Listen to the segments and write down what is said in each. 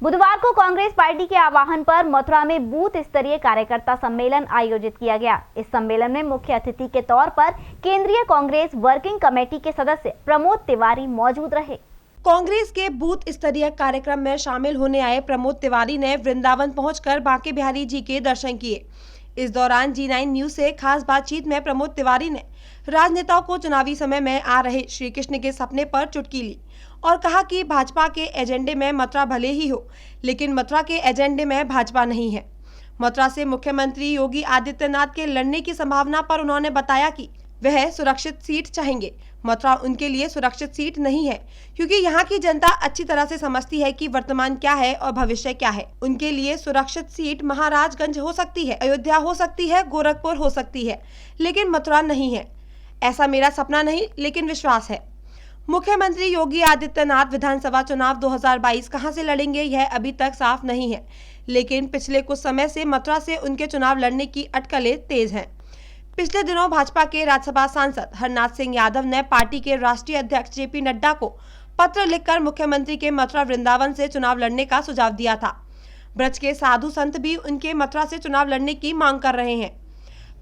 बुधवार को कांग्रेस पार्टी के आह्वान पर मथुरा में बूथ स्तरीय कार्यकर्ता सम्मेलन आयोजित किया गया। इस सम्मेलन में मुख्य अतिथि के तौर पर केंद्रीय कांग्रेस वर्किंग कमेटी के सदस्य प्रमोद तिवारी मौजूद रहे। कांग्रेस के बूथ स्तरीय कार्यक्रम में शामिल होने आए प्रमोद तिवारी ने वृंदावन पहुंचकर बांके बिहारी जी के दर्शन किए। इस दौरान G9 न्यूज से खास बातचीत में प्रमोद तिवारी ने राजनेताओं को चुनावी समय में आ रहे श्री कृष्ण के सपने पर चुटकी ली और कहा कि भाजपा के एजेंडे में मथुरा भले ही हो, लेकिन मथुरा के एजेंडे में भाजपा नहीं है। मथुरा से मुख्यमंत्री योगी आदित्यनाथ के लड़ने की संभावना पर उन्होंने बताया कि वह सुरक्षित सीट चाहेंगे। मथुरा उनके लिए सुरक्षित सीट नहीं है, क्योंकि यहाँ की जनता अच्छी तरह से समझती है कि वर्तमान क्या है और भविष्य क्या है। उनके लिए सुरक्षित सीट महाराजगंज हो सकती है, अयोध्या हो सकती है, गोरखपुर हो सकती है, लेकिन मथुरा नहीं है। ऐसा मेरा सपना नहीं, लेकिन विश्वास है। मुख्यमंत्री योगी आदित्यनाथ विधानसभा चुनाव 2022 कहां से लड़ेंगे यह अभी तक साफ नहीं है, लेकिन पिछले कुछ समय से मथुरा से उनके चुनाव लड़ने की अटकलें तेज हैं। पिछले दिनों भाजपा के राज्यसभा सांसद हरनाथ सिंह यादव ने पार्टी के राष्ट्रीय अध्यक्ष JP नड्डा को पत्र लिखकर मुख्यमंत्री के मथुरा वृंदावन से चुनाव लड़ने का सुझाव दिया था। ब्रज के साधु संत भी उनके मथुरा से चुनाव लड़ने की मांग कर रहे हैं।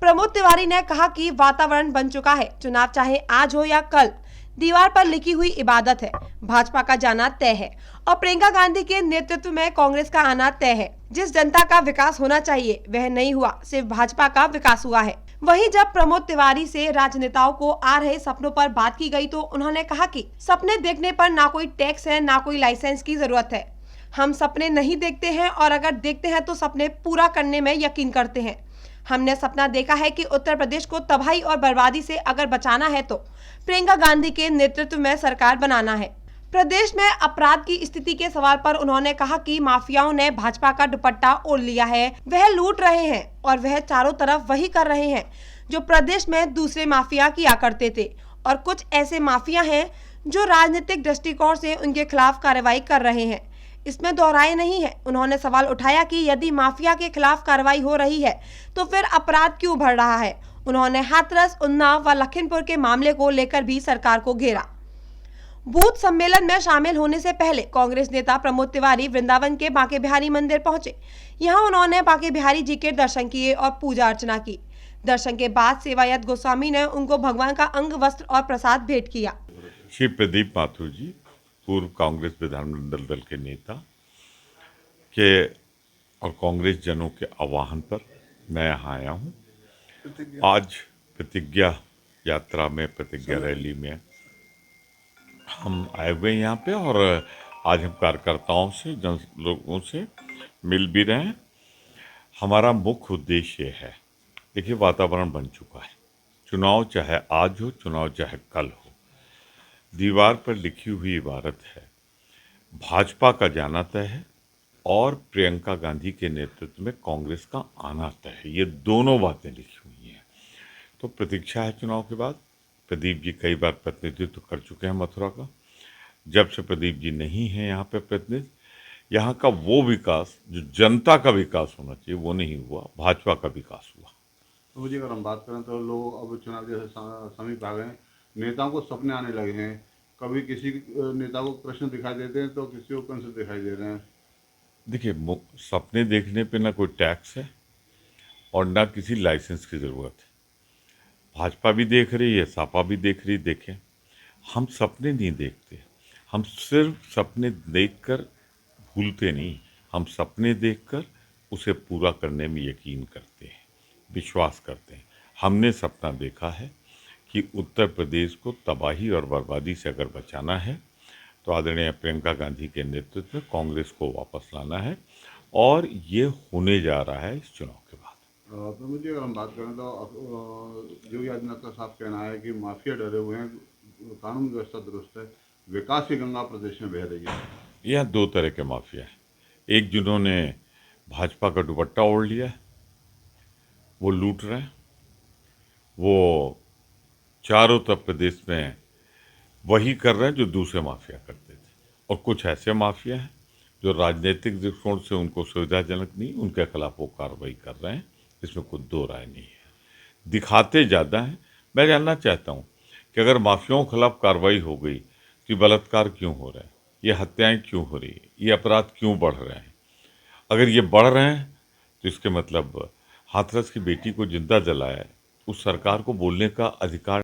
प्रमोद तिवारी ने कहा कि वातावरण बन चुका है, चुनाव चाहे आज हो या कल, दीवार पर लिखी हुई इबादत है। भाजपा का जाना तय है और प्रियंका गांधी के नेतृत्व में कांग्रेस का आना तय है। जिस जनता का विकास होना चाहिए वह नहीं हुआ, सिर्फ भाजपा का विकास हुआ है। वहीं जब प्रमोद तिवारी से राजनेताओं को आ रहे सपनों पर बात की गई तो उन्होंने कहा कि सपने देखने पर ना कोई टैक्स है, ना कोई लाइसेंस की जरूरत है। हम सपने नहीं देखते हैं और अगर देखते हैं तो सपने पूरा करने में यकीन करते हैं। हमने सपना देखा है कि उत्तर प्रदेश को तबाही और बर्बादी से अगर बचाना है तो प्रियंका गांधी के नेतृत्व में सरकार बनाना है। प्रदेश में अपराध की स्थिति के सवाल पर उन्होंने कहा कि माफियाओं ने भाजपा का दुपट्टा ओढ़ लिया है, वह लूट रहे हैं और वह चारों तरफ वही कर रहे हैं जो प्रदेश में दूसरे माफिया किया करते थे, और कुछ ऐसे माफिया हैं जो राजनीतिक दृष्टिकोण से उनके खिलाफ कार्रवाई कर रहे हैं। इसमें दोहराए नहीं है। उन्होंने सवाल उठाया कि यदि माफिया के खिलाफ कार्रवाई हो रही है तो फिर अपराध क्यों बढ़ रहा है। उन्होंने हाथरस, उन्नाव व लखीमपुर के मामले को लेकर भी सरकार को घेरा। बूथ सम्मेलन में शामिल होने से पहले कांग्रेस नेता प्रमोद तिवारी वृंदावन के बांके बिहारी मंदिर पहुंचे। यहां उन्होंने बांके बिहारी जी के दर्शन किए और पूजा अर्चना की। दर्शन के बाद सेवायत गोस्वामी ने उनको भगवान का अंग, वस्त्र और प्रसाद भेंट किया। श्री प्रदीप माथुर जी, पूर्व कांग्रेस विधानमंडल दल के नेता के और कांग्रेस जनों के आह्वान पर मैं यहाँ आया हूँ। आज प्रतिज्ञा यात्रा में, प्रतिज्ञा रैली में हम आए हुए हैं यहाँ पे, और आज हम कार्यकर्ताओं से, जन लोगों से मिल भी रहे हैं। हमारा मुख्य उद्देश्य ये है, देखिए वातावरण बन चुका है। चुनाव चाहे आज हो, चुनाव चाहे कल हो, दीवार पर लिखी हुई इबारत है, भाजपा का जाना तय है और प्रियंका गांधी के नेतृत्व में कांग्रेस का आना तय है। ये दोनों बातें लिखी हुई हैं। तो प्रतीक्षा है चुनाव के बाद। प्रदीप जी कई बार प्रतिनिधित्व कर चुके हैं मथुरा का। जब से प्रदीप जी नहीं हैं यहाँ पे प्रतिनिधि, यहाँ का वो विकास जो जनता का विकास होना चाहिए वो नहीं हुआ, भाजपा का विकास हुआ। तो मुझे अगर हम बात करें तो लोग अब चुनाव जैसे समीप आ गए हैं, नेताओं को सपने आने लगे हैं। कभी किसी नेता को कृष्ण दिखाई देते हैं तो किसी को कंस दिखाई दे रहे हैं। देखिए, सपने देखने पे ना कोई टैक्स है और ना किसी लाइसेंस की ज़रूरत है। भाजपा भी देख रही है, सपा भी देख रही, देखें। हम सपने नहीं देखते, हम सिर्फ सपने देखकर भूलते नहीं, हम सपने देखकर उसे पूरा करने में यकीन करते हैं, विश्वास करते हैं। हमने सपना देखा है कि उत्तर प्रदेश को तबाही और बर्बादी से अगर बचाना है तो आदरणीय प्रियंका गांधी के नेतृत्व में कांग्रेस को वापस लाना है, और ये होने जा रहा है इस चुनाव के बाद। तो मुझे अगर हम बात करें तो योगी आदित्यनाथ का साफ कहना है कि माफिया डरे हुए हैं, कानून व्यवस्था दुरुस्त है, विकास की गंगा प्रदेश में बह रही है। यह दो तरह के माफिया हैं। एक जिन्होंने भाजपा का दुपट्टा ओढ़ लिया है, वो लूट रहे हैं, वो चारों तरफ प्रदेश में वही कर रहे हैं जो दूसरे माफिया करते थे। और कुछ ऐसे माफिया हैं जो राजनीतिक दृष्टिकोण से उनको सुविधाजनक नहीं, उनके खिलाफ वो कार्रवाई कर रहे हैं। इसमें कोई दो राय नहीं है। दिखाते ज़्यादा हैं। मैं जानना चाहता हूँ कि अगर माफियाओं के खिलाफ कार्रवाई हो गई तो बलात्कार क्यों हो रहा है? ये हत्याएं क्यों हो रही है, ये अपराध क्यों बढ़ रहे हैं। अगर ये बढ़ रहे हैं तो इसके मतलब हाथरस की बेटी को जिंदा जलाया है, उस सरकार को बोलने का अधिकार